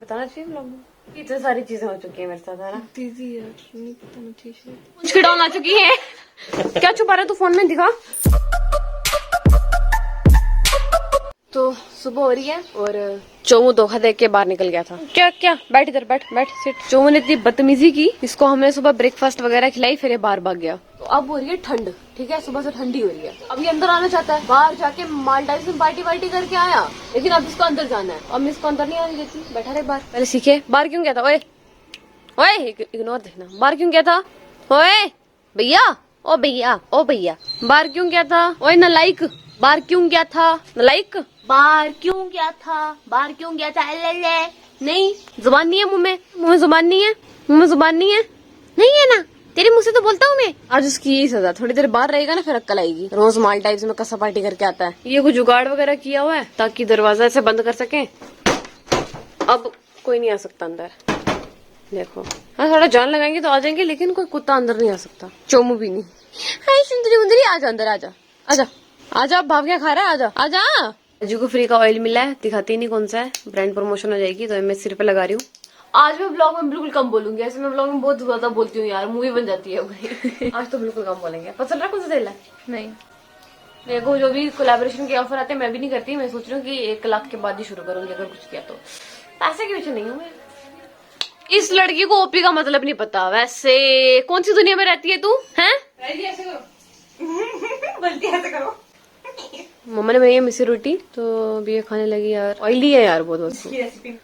बताना चाहिए ब्लॉग में। इतनी सारी चीजें हो चुकी है मेरे साथ, है ना दीदी यार नहीं बताना चाहिए। कुछ की डाउन आ चुकी है। क्या छुपा रहा तू फोन में, दिखा। तो सुबह हो रही है और चोमू धोखा देख के बाहर निकल गया था। क्या क्या, बैठ इधर, बैठ बैठ सिट। चोमू ने इतनी बदतमीजी की, इसको हमने सुबह ब्रेकफास्ट वगैरह खिलाई, फिर ये बाहर भाग गया। तो अब हो रही है ठंड, ठीक है, सुबह से ठंडी हो रही है। अब ये अंदर आना चाहता है, बाहर जाके मालडाइव में पार्टी वार्टी करके आया, लेकिन अब इसको अंदर जाना है। अब मैं इसको अंदर नहीं आने देती, बैठा रहे बाहर। पहले सीखे बाहर क्यों गया था। ओए ओए, इग्नोर देखना। बाहर क्यों गया था। ओए भैया, ओ भैया, ओ भैया, बाहर क्यों गया था। ओए नालायक, बाहर क्यों गया था। नालायक, बाहर क्यों गया था, बाहर क्यों गया था। नहीं, जुबान नहीं है मुंह में जुबान नहीं है, मुंह में जुबान नहीं है, नहीं है ना, तेरे मुंह से तो बोलता हूँ मैं। आज उसकी यही सजा, थोड़ी देर बाहर रहेगा ना फिर अक्कल आएगी। रोज माल टाइप्स में कसा पार्टी करके आता है। ये कुछ जुगाड़ वगैरह किया हुआ है ताकि दरवाजा ऐसे बंद कर सके। अब कोई नहीं आ सकता अंदर, देखो। हाँ, थोड़ा जान लगाएंगे तो आ जाएंगे, लेकिन कोई कुत्ता अंदर नहीं आ सकता। चोमू भी नहीं। हाय सुंदरी मुंदरी, आजा अंदर, आजा आजा आजा। भाव क्या खा रहा है, आजा आजा। अजू को फ्री का ऑयल मिला है, दिखाती नहीं कौन सा है, ब्रांड प्रमोशन हो जाएगी तो मैं सिर पे लगा रही हूँ। आज मैं ब्लॉग में बिल्कुल कम बोलूंगी, ऐसे मैं ब्लॉग में बहुत ज्यादा बोलती हूँ यार, मूवी बन जाती है पूरी। आज तो बिल्कुल कम बोलेंगे। पता चल रहा है कौन सा तेल है। नहीं मेरे को जो भी कोलैबोरेशन के ऑफर आते हैं मैं भी नहीं करती। मैं सोच रही हूँ कि 1 लाख के बाद ही शुरू करूंगी अगर कुछ किया तो। पैसे के पीछे नहीं हूँ मैं। इस लड़की को ओपी का मतलब नहीं पता। वैसे कौन सी दुनिया में रहती है तू, हैं? ऐसे करो। बल्टी ऐसे करो। मम्मा ने बनाई है मिसी रोटी, तो अभी ये खाने लगी यार। ऑयली है यार बहुत वस्तु। रेसिपी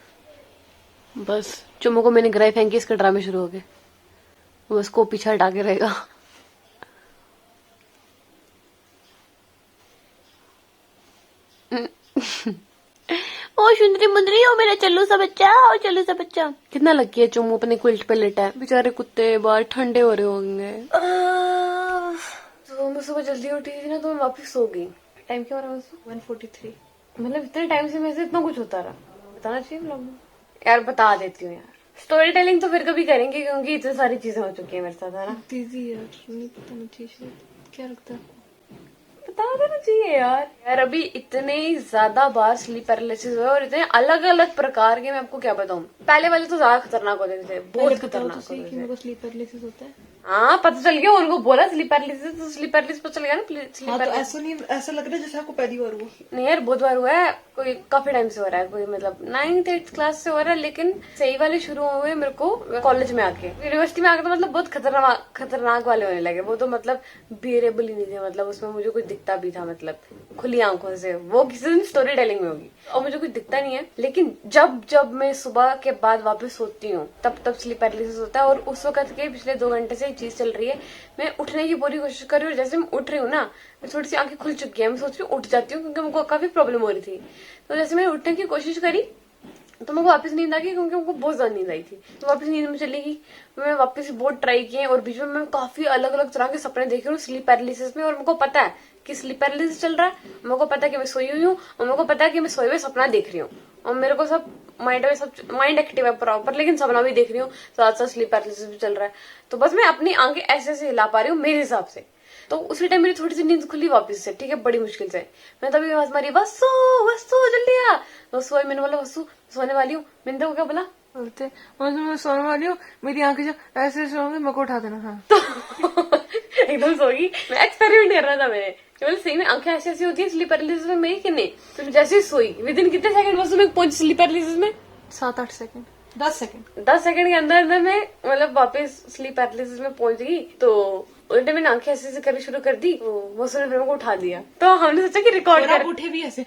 बस चुम्मो को मैंने गिराई फेंकी, इसके ड्रामे शुरू हो गए। वो उसको पीछे हटा के रहेगा। ओ सुंदरी मुंदरी, ओ मेरा चल्लू सा बच्चा, ओ चल्लू सा बच्चा। कितना लकी है चुम्मू अपने क्विल्ट पे लेटा है। बेचारे कुत्ते बाहर ठंडे हो रहे होंगे। तो मैं सुबह जल्दी उठी थी ना, तो मैं वापस सो गई। टाइम क्या हो रहा है। 143। मतलब इतने टाइम से मेरे से इतना कुछ होता रहा। बताना चाहिए ब्लॉग में। यार बता देती हूँ यार, स्टोरी टेलिंग तो फिर कभी करेंगे, क्योंकि इतनी सारी चीजें हो चुकी है मेरे साथ, है ना। दीदी यार नहीं बताना चाहिए। क्या लगता है? बता देना चाहिए यार। यार अभी इतने ज्यादा बार स्लीप पैरालिसिस हुए और इतने अलग अलग प्रकार के, मैं आपको क्या बताऊं। पहले वाले तो ज्यादा खतरनाक होते थे, बहुत खतरनाक तो सही होते कि थे। मेरे को स्लीप पैरालिसिस होता है। हाँ पता चल गया, उनको बोला स्लीप पैरालिसिस, तो स्लीप पैरालिसिस पता चल गया ना। स्लीप हाँ तो ऐसा नहीं, ऐसा लग रहा है जैसे आपको पहली बार हुआ। नहीं यार, बहुत बार हुआ है, कोई काफी टाइम से हो रहा है, कोई मतलब 9th 8th क्लास से हो रहा है, लेकिन सही वाले शुरू हुए मेरे को कॉलेज में आके। यूनिवर्सिटी में आके तो मतलब बहुत खतरनाक वाले होने लगे। वो तो मतलब बियरेबल ही नहीं थे, मतलब उसमें मुझे कुछ दिखता भी था, मतलब खुली आंखों से। वो किसी दिन स्टोरी टेलिंग में होगी। और मुझे कुछ दिखता नहीं है, लेकिन जब जब मैं सुबह के बाद वापस सोती हूँ तब स्लीप पैरालिसिस होता है। और उस वक्त के पिछले 2 घंटे से ये चीज चल रही है। मैं उठने की पूरी कोशिश कर रही हूँ, जैसे मैं उठ रही हूँ ना, मैं थोड़ी सी आंखें खुल चुकी है, मैं सोच रही हूँ उठ जाती हूँ, क्योंकि मुझको काफी प्रॉब्लम हो रही थी। तो जैसे मैंने उठने की कोशिश करी तो मुझको वापस नींद आ गई, क्योंकि मुझको बहुत ज्यादा नींद आई थी। तो वापस नींद में चली गई। मैं वापस बहुत ट्राई किए और बीच में मैं काफी अलग अलग तरह के सपने देख रही हूँ स्लीप पैरालिसिस में। और मुझको पता है कि स्लीप पैरालिसिस चल रहा है, मुझको पता है कि मैं सोई हुई हूँ, और मुझको पता है कि मैं सोए हुए सपना देख रही हूँ। और मेरे को सब माइंड एक्टिव है प्रॉपर, लेकिन सपना भी देख रही हूँ, साथ साथ स्लीप पैरालिसिस भी चल रहा है। तो बस मैं अपनी आंखें ऐसे ऐसे हिला पा रही हूँ मेरे हिसाब से। तो उसी टाइम मेरी थोड़ी सी नींद खुली वापस से, ठीक है, बड़ी मुश्किल से। मैं तभी आवाज मारी, वसु वसु जल्दी आ। तो सोए, मैंने बोला वसु सोने वाली हूँ। मैंने तो क्या बोला, बोलते मैं सोने वाली हूँ, मेरी आंखें जो ऐसे सोंगे मेरे को उठा देना। हाँ तो एकदम सो गई। मैं एक्सपेरिमेंट कर रहा था मैंने, केवल सही में आंखें ऐसी ऐसी होती है स्लीप पैरालिसिस में मेरी कि नहीं। तो जैसे ही सोई, विद इन कितने सेकंड वसु में पहुंची स्लीप पैरालिसिस में। 7-8 सेकंड, 10 सेकंड। 10 सेकंड के अंदर अंदर मैं मतलब वापस स्लीप पैरालिसिस में पहुंच गई। तो उल्टे मैंने आंखें ऐसे ऐसे करनी शुरू कर दी, तो वसु ने फिर मेरे को उठा दिया। तो हमने सोचा कि रिकॉर्ड कर, उठे भी ऐसे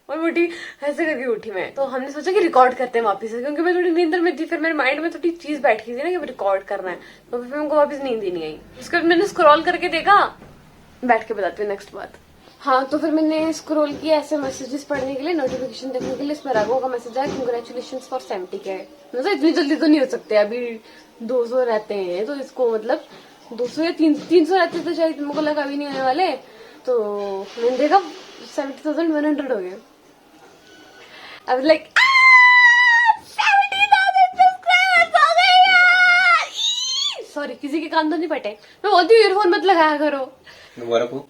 और उठी ऐसे करके उठी मैं। तो हमने सोचा कि रिकॉर्ड करते हैं वापस से, क्योंकि मैं थोड़ी नींद में थी। फिर मेरे माइंड में थोड़ी चीज बैठ गई थी ना कि रिकॉर्ड करना है। तो फिर मेरे को वापस नींद ही नहीं आई। उसके बाद मैंने स्क्रॉल करके देखा, बैठ के बताती हूँ नेक्स्ट बात। हाँ, तो फिर मैंने स्क्रॉल किया ऐसे मैसेजेस पढ़ने के लिए, नोटिफिकेशन देखने के लिए। इसमें राघव का मैसेज आया, कंग्रेचुलेशन फॉर 70K। मतलब इतनी जल्दी तो नहीं हो सकते, अभी 200 रहते हैं, तो इसको मतलब 200 या 300 रहते तो शायद मुझको लगा अभी नहीं होने वाले। तो मैंने देखा 70,100 हो गए। I was like, 70,000 सब्सक्राइबर्स हो गए यार। सॉरी, किसी के कान तो नहीं फटे। मैं बोलती हूँ ईयरफोन मत लगाया करो। मुबारक हो।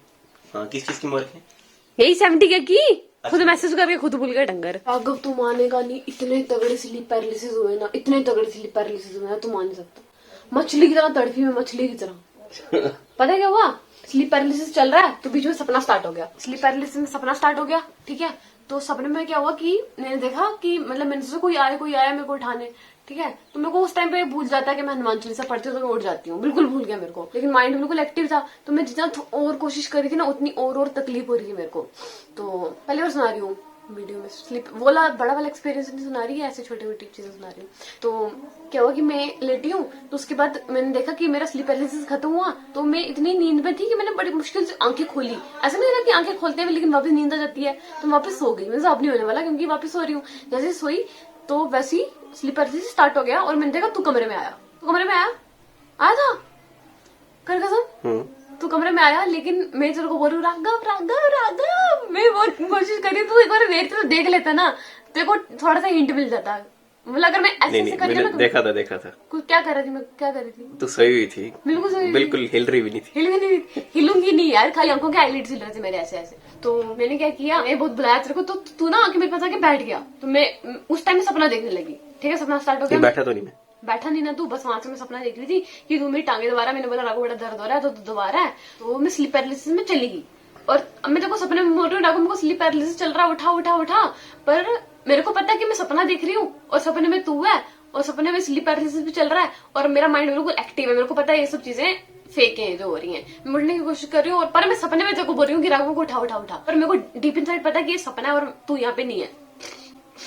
हाँ, किस चीज की मुबारक है? यही 70K की। खुद मैसेज करके खुद भूल गए डंगर। राघव तू मानेगा नहीं, इतने तगड़े स्लीप पैरालिसिस हुए ना, इतने तगड़े स्लीप पैरालिसिस हुए ना, तू मान नहीं सकता। मछली की तरह तड़फी में, मछली की तरह। पता है क्या हुआ? स्लीप पैरालिसिस चल रहा है तो बीच में सपना स्टार्ट हो गया। स्लीप पैरालिसिस में सपना स्टार्ट हो गया, ठीक है। तो सपने में क्या हुआ कि मैंने देखा कि मतलब मेरे से कोई आया मेरे को उठाने, ठीक है। तो मेरे को उस टाइम पे भूल जाता है कि मैं हनुमान चालीसा पढ़ती हूँ तो मैं उठ जाती हूँ, बिल्कुल भूल गया मेरे को। लेकिन माइंड बिल्कुल एक्टिव था, तो मैं जितना और कोशिश कर रही थी ना उतनी और तकलीफ हो रही है मेरे को। तो पहली बार सुना रही हूँ वीडियो में स्लीप वाला बड़ा वाला एक्सपीरियंस नहीं सुना रही है, ऐसे छोटी मोटी चीजें सुना रही हूँ। तो क्या हुआ कि मैं लेटी हूँ, तो उसके बाद मैंने देखा कि मेरा स्लीप पैरालिसिस खत्म हुआ। तो मैं इतनी नींद में थी कि मैंने बड़ी मुश्किल से आंखें खोली। ऐसा नहीं था कि आंखें खोलते हैं लेकिन वापस नींद आ जाती है, तो वापस सो गई। मुझे अब नहीं होने वाला क्योंकि वापस सो रही हूँ। जैसे सोई तो वैसे ही स्लीप पैरालिसिस स्टार्ट हो गया और मैंने देखा तू कमरे में आया। तू कमरे में आया था कर कसम, तू कमरे में आया। लेकिन मैं तेरे को बोल रही हूँ राघव, मैं बहुत कोशिश करी, तू एक बार देख लेता ना, तेरे को थोड़ा सा हिंट मिल जाता। मतलब अगर मैं ऐसे कर मैंने देखा था कुछ क्या कर रही थी, मैं क्या कर रही थी? तू सोई हुई थी, बिल्कुल सोई, बिल्कुल हिल रही भी नहीं थी। हिलूंगी नहीं यार, खाली आंखों के आईलिड्स हिल रहे थे मेरे ऐसे ऐसे। तो मैंने क्या किया, मैं बहुत बुलाया तेरे को, तो तू ना आके मेरे पास आके बैठ गया। तो मैं उस टाइम में सपना देखने लगी, ठीक है। सपना स्टार्ट हो गया, बैठा तो नहीं, मैं बैठा नहीं ना तू, बस वहां से मैं सपना देख रही थी कि तू मेरी टांगे दबा रहा है। मैंने बोला राघव बड़ा दर्द हो रहा है, तो तू दबा रहा है। तो मैं स्लीप पैरालिसिस में चली गई और अब मैं देखो सपने में बोल रही हूँ राघव मेरे को स्लीप पैरालिसिस चल रहा है, उठा। पर मेरे को पता है कि मैं सपना देख रही हूँ और सपने में तू है और सपने में स्लीप पैरालिसिस भी चल रहा है और मेरा माइंड बिल्कुल एक्टिव है। मेरे को पता है ये सब चीजें फेक है जो हो रही हैं। मैं उठने की कोशिश कर रही हूँ, पर मैं सपने में तेरे को बोल रही हूँ कि राघव को उठा। पर मेरे को डीप इनसाइड पता है कि ये सपना है और तू यहाँ पे नहीं है।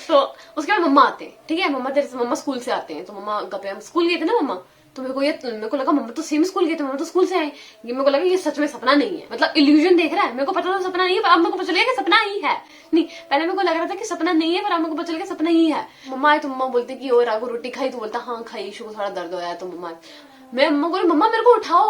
तो उसके बाद मम्मा आते हैं, ठीक है। मम्मा स्कूल से आते हैं, तो मम्मा गए, हम स्कूल गए थे ना मम्मा। तो मेरे को लगा मम्मा तो सेम स्कूल गए थे, मम्मा तो स्कूल से आए। ये मेरे को लगा ये सच में सपना नहीं है, मतलब इल्यूजन देख रहा है। मेरे को पता था सपना नहीं है, पर अब मेरे को पता चलेगा कि सपना ही है। नहीं, पहले मेरे को लग रहा था कि सपना नहीं है, पर अब मेरे को पता चलेगा सपना ही है। मम्मा आए तो मम्मा बोलते कि ओ राघव रोटी खाई, तो बोलता हाँ खाई, ईशु को थोड़ा दर्द हो रहा है। तो मैं मम्मा बोली मम्मा मेरे को उठाओ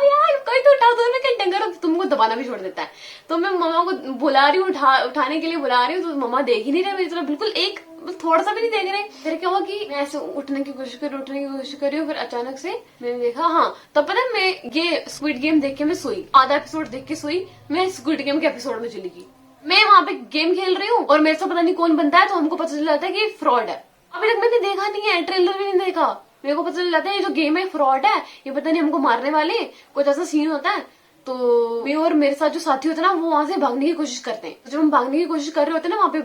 यार, कोई तो उठा दो। मैं डंगर तुमको दबाना भी छोड़ देता है। तो मैं मम्मा को बुला रही हूँ, उठाने के लिए बुला रही हूँ, तो मम्मा देख ही नहीं रहे मेरी तरफ, बिल्कुल एक थोड़ा सा भी नहीं देख रहे। फिर क्या हुआ कि मैं ऐसे उठने की कोशिश कर रही हूँ, फिर अचानक से मैंने देखा, हाँ तब पता है मैं ये स्क्विड गेम देख के मैं सोई, आधा एपिसोड देख के सोई। मैं स्क्विड गेम के एपिसोड में चली गई। मैं वहां पे गेम खेल रही हूँ और मेरे से पता नहीं कौन बनता है, तो हमको पता चल जाता है कि फ्रॉड है। अभी तक मैंने देखा नहीं है, ट्रेलर भी नहीं देखा। मेरे को पता चल जाता है ये जो गेम है फ्रॉड है, ये पता नहीं हमको मारने वाले, कुछ ऐसा सीन होता है। तो मैं और मेरे साथ जो साथी होते हैं ना, वो वहां से भागने की कोशिश करते हैं। जब हम भागने की कोशिश कर रहे होते हैं ना, वहां पे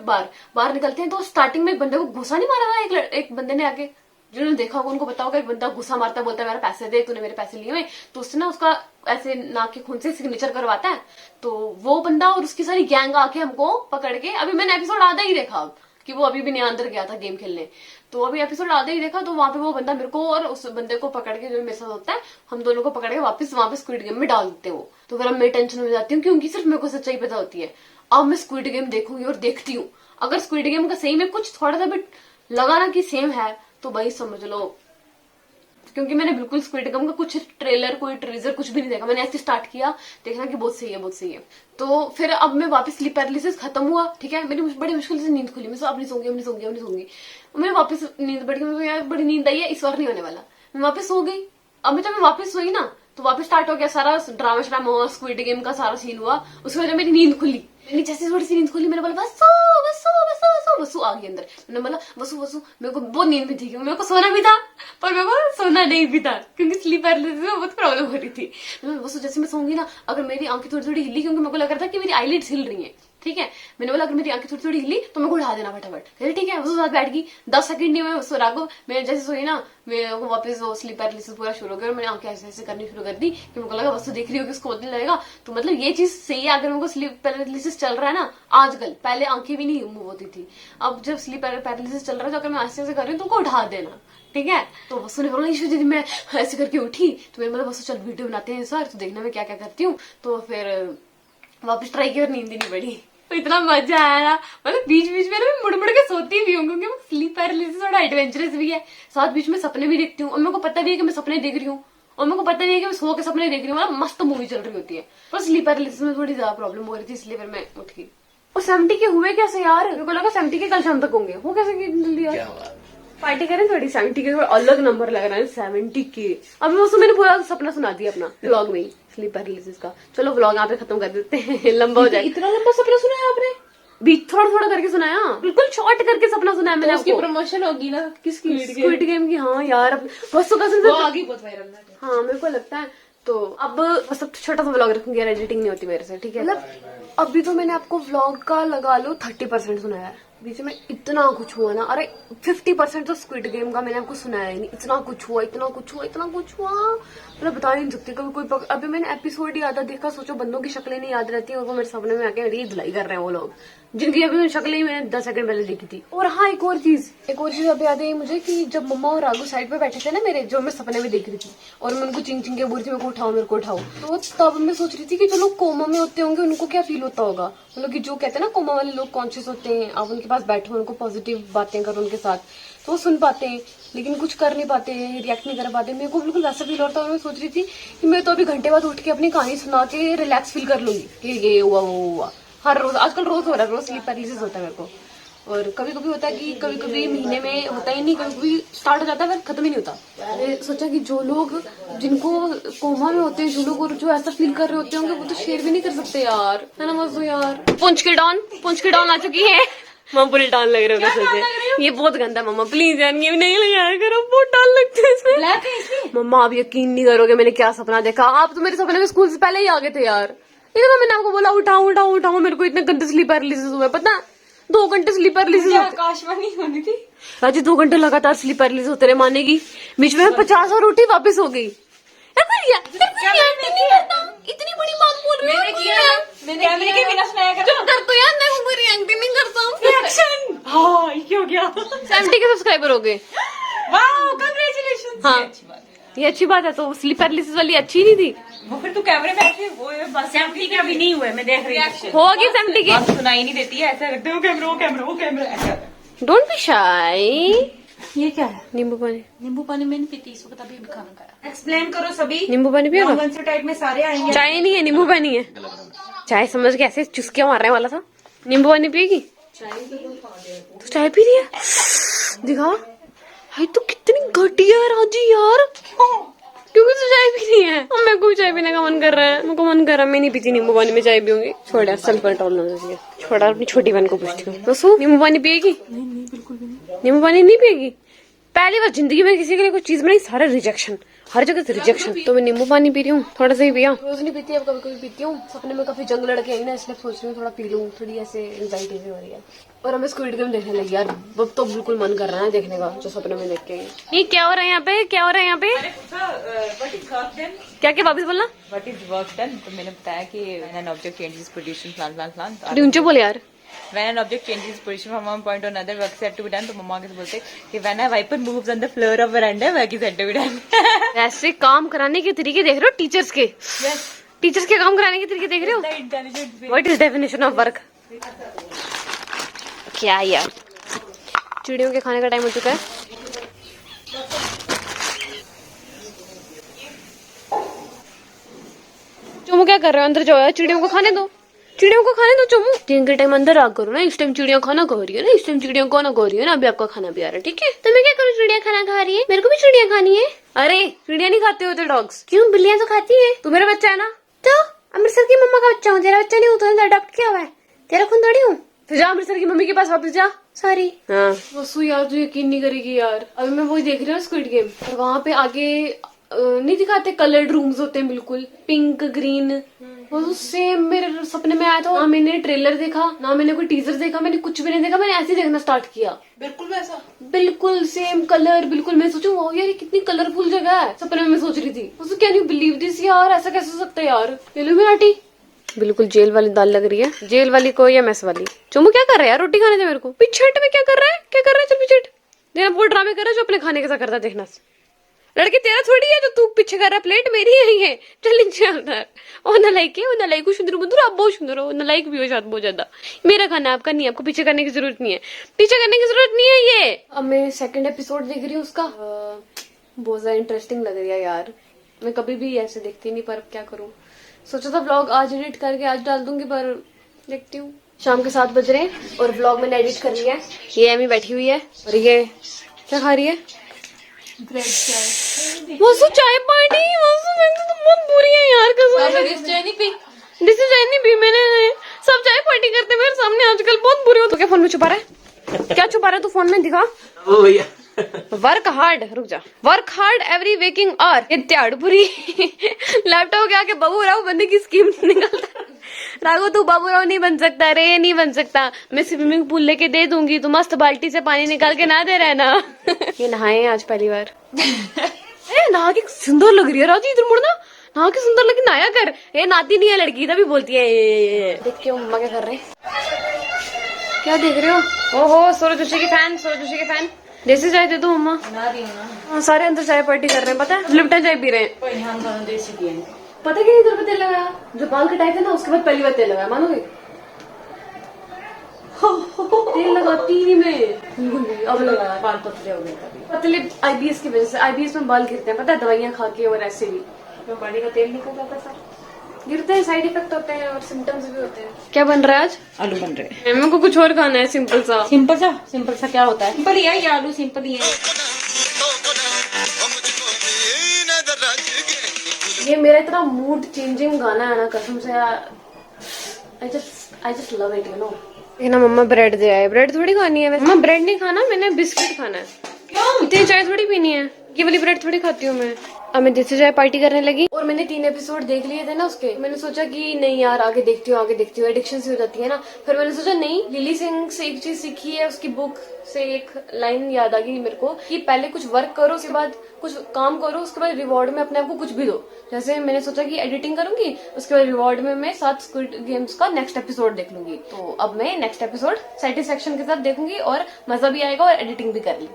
बाहर निकलते हैं, तो स्टार्टिंग में एक बंदे को घुसा नहीं मारा था। एक बंदे ने आके, जिन्होंने देखा होगा उनको पता होगा, एक बंदा गुस्सा मारता है, बोलता है मेरे पैसे दे, तूने मेरे पैसे लिए हुए। तो उससे ना उसका ऐसे नाक के खून से सिग्नेचर करवाता है। तो वो बंदा और उसकी सारी गैंग आके हमको पकड़ के, अभी मैंने एपिसोड आधा ही देखा कि वो अभी भी नहीं अंदर गया था गेम खेलने, तो अभी एपिसोड आधा ही देखा। तो वहां पे वो बंदा मेरे को और उस बंदे को पकड़ के, जो मेरे साथ होता है, हम दोनों को पकड़ के वापस वहां पे स्क्विड गेम में डाल देते हैं वो। तो फिर अब मैं टेंशन हो जाती हूँ, क्योंकि सिर्फ मेरे को सच्चाई पता होती है। अब मैं स्क्विड गेम देखूंगी और देखती हूँ, अगर स्क्विड गेम का सही में कुछ थोड़ा सा भी लगा ना कि सेम है, तो भाई समझ लो, क्योंकि मैंने बिल्कुल स्क्विड गेम का कुछ ट्रेलर, कोई ट्रीजर कुछ भी नहीं देखा। मैंने ऐसे स्टार्ट किया देखना कि बहुत सही है। तो फिर अब मैं वापस स्लीप पैरालिसिस खत्म हुआ, ठीक है। मेरी बड़ी मुश्किल से नींद खुली। मैं अब नहीं सोऊंगी। मैं वापस नींद बैठ गई, यार बड़ी नींद आई है, इस बार नहीं होने वाला। मैं वापस सो गई। अब जब मैं वापस सोई ना, तो वापस स्टार्ट हो गया सारा ड्रामा हुआ, स्क्विड गेम का सारा सीन हुआ। उसके बाद मेरी नींद खुली। मैंने जैसे थोड़ी सी नींद खुली, मैंने बोला वसु आ गई अंदर। मैंने बोला वसु, मेरे को बहुत नींद भी थी, मेरे को सोना भी था, पर मेरे को सोना नहीं भी था, क्योंकि स्लीप पैरालिसिस में बहुत प्रॉब्लम हो रही थी। वसु जैसे मैं सोऊंगी ना, अगर मेरी आंखें थोड़ी हिली, क्योंकि मेरे को लग रहा था कि मेरी आईलिड्स हिल रही है, ठीक है। मैंने बोला अगर मेरी आंखें थोड़ी हिली तो मेरे को उठा देना फटाफट। फिर ठीक है, वसु साथ बैठ गई। 10 सेकंड नहीं हुए राघव, मैं जैसे सोई ना, मेरे को वापस वो स्लीप पैरालिसिस पूरा शुरू हो गया और मैंने आंखें ऐसे करनी शुरू कर दी कि मेरे को लगा वसु देख रही होगी, उसको बदलने लगेगा। तो मतलब ये चीज सही है, अगर मेरे को स्लीप पैरालिसिस चल रहा है ना आजकल, पहले आंखें भी नहीं मूव होती थी, अब जब स्लीप पैरालिसिस चल रहा है तो अगर मैं ऐसे कर रही हूँ तो उनको उठा देना, ठीक है। तो वसु ने बोला ईशु दीदी मैं ऐसे करके उठी, तो मैंने बोला वसु चल वीडियो बनाते हैं सर, तो देखना मैं क्या क्या करती हूँ। तो फिर वापस ट्राई की और नींद ही नहीं पड़ी। तो इतना मजा आया ना, मतलब बीच बीच में ना मैं मुड़ के सोती भी हूँ, क्योंकि स्लीप पैरालिसिस थोड़ा एडवेंचरस भी है, साथ बीच में सपने भी देखती हूँ, और मेरे को पता भी है कि मैं सपने देख रही हूँ, और मेरे को पता नहीं है कि मैं सो के सपने देख रही हूँ। मतलब मस्त मूवी चल रही होती है, पर स्लीप पैरालिसिस में थोड़ी ज्यादा प्रॉब्लम हो रही थी, इसलिए फिर मैं उठ गई। और 70 के हुए कैसे यार? मेरे को लगा 70 के कल शाम तक होंगे, वो कैसे जल्दी यार? पार्टी करें थोड़ी 70 के थोड़ा अलग नंबर लग रहा है 70 के। अब मैंने पूरा सपना सुना दिया अपना व्लॉग में ही, स्लीप पैरालिसिस का। चलो व्लॉग यहाँ पे खत्म कर देते हैं, लंबा हो जाए। इतना लंबा सपना सुना है आपने? बीच थोड़ा थोड़ा करके सुनाया, बिल्कुल शॉर्ट करके सपना सुनाया मैंने उसकी आपको। प्रमोशन होगी ना किसकी? स्क्विड गेम की। हाँ यार, अब बस तो कसम वो से। आगे बहुत वायरल है। हाँ मेरे को लगता है। तो अब बस अब छोटा सा व्लॉग रखूंगी, एडिटिंग नहीं होती मेरे से, ठीक है। मतलब अभी तो मैंने आपको व्लॉग का लगा लो 30% सुनाया है। बीच में इतना कुछ हुआ ना, अरे 50% तो स्क्विड गेम का मैंने आपको सुनाया ही नहीं। इतना कुछ हुआ, इतना कुछ हुआ, इतना कुछ हुआ, मतलब बता ही नहीं सकती। कभी कोई अभी मैंने एपिसोड याद देखा, सोचो बंदों की शक्लें नहीं याद रहती और वो मेरे सपने में आके मेरी धुलाई कर रहे हैं वो लोग, जिनकी अभी मैंने शक्लें ही मैंने 10 सेकंड पहले देखी थी। और हाँ एक और चीज अभी याद है मुझे कि जब मम्मा और राघु साइड पे बैठे थे ना मेरे, जो मैं सपने में देख रही थी, और मैं उनको चिंग चिंग के बोल रही थी मेरे को उठाओ, तो तब मैं सोच रही थी कि जो लोग कोमा में होते होंगे उनको क्या फील होता होगा। मतलब कि जो कहते हैं ना कोमा वाले लोग कॉन्शियस होते हैं, आप उनके पास बैठो, उनको पॉजिटिव बातें करो उनके साथ, तो वो सुन पाते हैं लेकिन कुछ कर नहीं पाते हैं, रिएक्ट नहीं कर पाते। मेरे को बिल्कुल वैसा फील होता है। और मैं सोच रही थी कि मैं तो अभी घंटे बाद उठ के अपनी कहानी सुना के रिलैक्स फील कर लूंगी कि ये हुआ वो हुआ। हर रोज, आजकल रोज हो रहा है, रोज स्लीप पैरालिसिस होता है मेरे को। और कभी कभी होता है कि कभी कभी महीने में होता ही नहीं, कभी कभी स्टार्ट हो जाता है पर खत्म ही नहीं होता। मैंने सोचा कि जो लोग जिनको कोमा में होते हैं, जो लोग और जो ऐसा फील कर रहे होते होंगे, वो तो शेयर भी नहीं कर सकते यार, है ना मजो यार। पुंछ के डॉन आ चुकी है। मम्मा पूरी डाल लग रहे हो सोचे ये बहुत गंदा। मम्मा प्लीज यार ये नहीं लगाया करो, बहुत डाल लगते हैं इसमें। मम्मा आप यकीन नहीं करोगे मैंने क्या सपना देखा। आप तो मेरे सपने में स्कूल से पहले ही आ गए थे यार। इतना मैंने आपको बोला उठाओ, मेरे को इतने गंदे स्लीप पैरालिसिस हुआ, पता 2 घंटे स्लीप पैरालिसिस आकाशवाणी होनी थी राजी, 2 घंटे लगातार स्लीप पैरालिसिस होते रहे, मानेगी। बीच में 50 और उठी, वापस हो गई। इतनी बड़ी बात बोल रही मैंने कैमरे के बिना सुनाया कर। चुप कर तो यार, मैं पूरी एक्टिंग नहीं करता हूँ। हाँ ये क्या हो गया? 70 के सब्सक्राइबर हो गए। वाह कांग्रेचुलेशन। हाँ ये अच्छी बात है। तो स्लीप पैरालिसिस वाली अच्छी नहीं थी वो, फिर तू कैमरे में ऐसे वो बस 70 के अभी नहीं हुए, मैं देख रही हूँ। होगी 70 के। बात सुनाई नहीं देती है, ऐसा लगता है वो कैमरा ऐसा। डोंट बी शाई। ये क्या है? नींबू पानी। नींबू पानी मैंने पीती, इसको पता भी खाना खाया। एक्सप्लेन करो सभी। नींबू पानी पिएगा? लॉन्ग टाइप में सारे आएंगे। चाय नहीं है, नींबू पानी है। चाय समझ के ऐसे चुस्कियां मारने वाला था। नींबू पानी पिएगी? तो चाय पी रही है, दिखा। हाय तो कितनी घटिया है राजी यार, क्योंकि तो चाय पी रही है। अब मेरे को चाय पीने का मन कर रहा है, मेरे को मन कर रहा है। मैं नहीं पीती नींबू पानी में चाय पीऊंगी। छोड़ यार, सेल्फ कंट्रोल होना चाहिए। छोड़ा, अपनी छोटी बहन को पूछती हूँ। तो सु नींबू पानी पिएगी? नहीं बिल्कुल भी नहीं। नींबू पानी नहीं पिएगी? पहली बार जिंदगी में किसी के लिए कोई चीज बनाई, सारा रिजेक्शन, हर जगह से रिजेक्शन। तो मैं नींबू पानी पी रही हूँ, थोड़ा सा ही पिया। रोज नहीं पीती, अब कभी कभी पीती हूँ। सपने में काफी जंग लड़के आई ना, इसलिए सोच रही हूँ थोड़ा पी लूँ, थोड़ी ऐसे एंजाइटी भी हो रही है। और हमें स्क्विड गेम देखने लगी यार, अब तो बिल्कुल मन कर रहा है देखने का, जो सपने में देख के। ये क्या हो रहा है यहाँ पे, क्या हो रहा है यहाँ पे? क्या क्या वापिस बोलना? What is work done? तो मैंने बताया कि when an object changes position, plan. तो ऊंचे बोले यार। when an object changes position from one point to another, work is said to be done. तो मम्मा आगे से बोलते कि when a wiper moves on the floor of veranda, work is said to be done. ऐसे काम कराने के तरीके देख रहे हो टीचर्स के? टीचर्स के काम कराने के तरीके देख रहे हो? Intelligent way. What is definition of work? क्या यार, चिड़ियों के खाने का टाइम हो चुका है। चुमू क्या कर रहे हो? अंदर जाओ यार, चिड़ियों को खाने दो, चिड़ियों को खाने दो। चुमू दिन के टाइम अंदर आ करो ना, इस टाइम चिड़िया खाना खा रही है ना, इस टाइम चिड़िया खाना खा रही है ना, अभी आपका खाना भी आ रहा है, ठीक है? तो मैं क्या करूँ? चिड़िया खाना खा रही है, मेरे को भी चिड़िया खानी है। अरे चिड़िया नहीं खाते होते डॉग्स? क्यों, बिल्लियां तो खाती है। तू मेरा बच्चा है ना? तो अमृतसर की मम्मा का बच्चा हूँ, तेरा बच्चा नहीं हूँ, तो अडॉप्ट किया हुआ है, तेरा खून थोड़ी हूँ। तो जा अमृतसर की मम्मी के पास वापस जा। सॉरी। हाँ वसु यार, तू यकीन नहीं करेगी यार, अभी मैं वही देख रही हूँ स्क्विड गेम, और वहाँ पे आगे नहीं दिखाते, कलर्ड रूम्स होते हैं बिल्कुल पिंक ग्रीन, वो सेम मेरे सपने में आया था। ना मैंने ट्रेलर देखा, ना मैंने कोई टीजर देखा, मैंने कुछ भी नहीं देखा, मैंने ऐसे ही देखना स्टार्ट किया। बिल्कुल वैसा, बिल्कुल सेम कलर, बिल्कुल। मैं सोचू वाह यार ये कितनी कलरफुल जगह है, सपने में मैं सोच रही थी। कैन यू बिलीव दिस यार, ऐसा कैसे हो सकता है यार? इल्यूमिनाटी। बिल्कुल जेल वाली दाल लग रही है, जेल वाली को या मैस वाली। चुमू क्या कर रहा है यार, रोटी खाने दे मेरे को। पीछे हट, में क्या कर रहा है, क्या कर रहा है? चल पीछे हट, देखना बहुत ड्रामे कर रहा है, जो अपने खाने के साथ करता देखना। लड़के तेरा थोड़ी है जो तू पीछे कर रहा है, प्लेट मेरी ही है। चल नीचे अंदर। ओ नलाइक है, वो नलाइक सुंदर बुंदर, आप बहुत सुंदर हो, नलाइक भी हो शायद बहुत ज्यादा। मेरा खाना आपका नहीं है, आपको पीछे करने की जरूरत नहीं है, पीछे करने की जरूरत नहीं है। ये अब मैं सेकंड एपिसोड देख रही हूँ उसका, बहुत ज्यादा इंटरेस्टिंग लग रही है यार। मैं कभी भी ऐसे देखती नहीं, पर क्या करूँ, सोचा था व्लॉग आज एडिट करके आज डाल दूंगी, पर देखती हूँ। शाम के 7 बज रहे हैं और व्लॉग मैंने एडिट कर लिया है। ये एमी बैठी हुई है और ये क्या खा रही है? ब्रेड चाय। वसु चाय पार्टी। वसु मैं तो बहुत बुरी है यार कसम से। चाय नहीं पी। दिस इज एनी भी मैंने सब चाय पार्टी करते हैं मेरे सामने आजकल, बहुत बुरे हो। तो क्या फोन में छुपा रहा है? क्या छुपा रहा है तू फोन में? दिखा। ओ भैया वर्क हार्ड, रुक जा। Work hard every waking hour. ये त्याड़पुरी लैपटॉप के आके बाबू राव बनने की स्कीम निकालता। राघव तू बाबू राव नहीं बन सकता रे, नहीं बन सकता। मैं स्विमिंग पूल लेके दे दूंगी, तू मस्त बाल्टी से पानी निकाल के ना दे रहना। ये नहाए आज पहली बार। ए नहा के सुंदर लग रही है राजी, इधर मुड़ना। नहा के सुंदर लगी, नहाया कर। ये नाती नहीं है लड़की, तभी बोलती है ये। देख के मम्मा क्या कर रहे हैं? क्या देख रहे हो? ओहो सौरभ जोशी के फैन, सौरभ जोशी के फैन। देसी चाय दे दो मम्मा। बना रही हूँ ना। हाँ, सारे अंदर चाय पार्टी कर रहे हैं, पता है? लिप्टन चाय पी रहे हैं। कोई हम दोनों देसी पिए। पता क्या इधर पे तेल लगाया? जो बाल कटाए थे ना उसके बाद पहली बार तेल लगाया, मानोगे? तेल लगाती नहीं मैं, अब लगाया। बाल पतले हो गए तभी। पतले आईबीएस की वजह से। आईबीएस में बाल गिरते हैं, पता है? दवाइयाँ खा के और ऐसे भी बॉडी का तेल निकल जाता है सारा, गिरते हैं। साइड इफेक्ट होते हैं और सिम्टम्स भी होते हैं। क्या बन रहा है आज? आलू बन रहे हैं। मेरे को कुछ और खाना है, सिंपल सा। सिंपल सा क्या होता है? सिंपल ही है ये, आलू सिंपल ही है। ये मेरा इतना मूड चेंजिंग गाना है ना कसम से यार। I just love it, you know. ना मम्मा ब्रेड दे आए। ब्रेड थोड़ी खानी है वैसे। मम्मा ब्रेड नहीं खाना, मैंने बिस्किट खाना है। क्यों? इतनी चाय थोड़ी पीनी है, ये वाली ब्रेड थोड़ी खाती हूँ मैं। अब मैं देसी चाय पार्टी करने लगी और मैंने 3 एपिसोड देख लिए थे ना उसके। मैंने सोचा कि नहीं यार आगे देखती हूँ, आगे देखती हूँ। एडिक्शन सी हो जाती है ना। फिर मैंने सोचा नहीं, लिली सिंह से एक चीज सीखी है, उसकी बुक से एक लाइन याद आ गई मेरे को कि पहले कुछ वर्क करो, उसके बाद कुछ काम करो, उसके बाद रिवॉर्ड में अपने आप को कुछ भी दो। जैसे मैंने सोचा कि एडिटिंग करूंगी, उसके बाद रिवॉर्ड में मैं 7 स्क्विड गेम्स का नेक्स्ट एपिसोड देख लूंगी। तो अब मैं नेक्स्ट एपिसोड सेटिस्फेक्शन के साथ देखूंगी और मजा भी आएगा और एडिटिंग भी कर ली।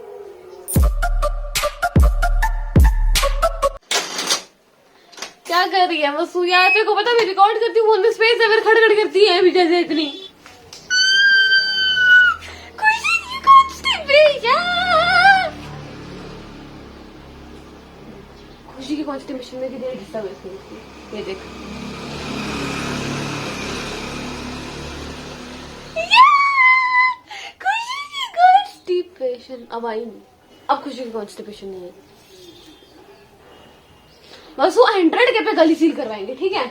क्या कर रही है वसु यार? तेरे को पता मैं रिकॉर्ड करती हूँ, फोन में स्पेस है, फिर खड़खड़ करती है बेटा से इतनी। खुशी की कॉन्स्टिपेशन, खुशी की कॉन्स्टिपेशन में कितने हिस्सा हुआ इसमें? ये देख। खुशी की कॉन्स्टिपेशन अब आई नहीं। अब खुशी की कॉन्स्टिपेशन नहीं है। वसु 100 के पे गली सील करवाएंगे, ठीक है?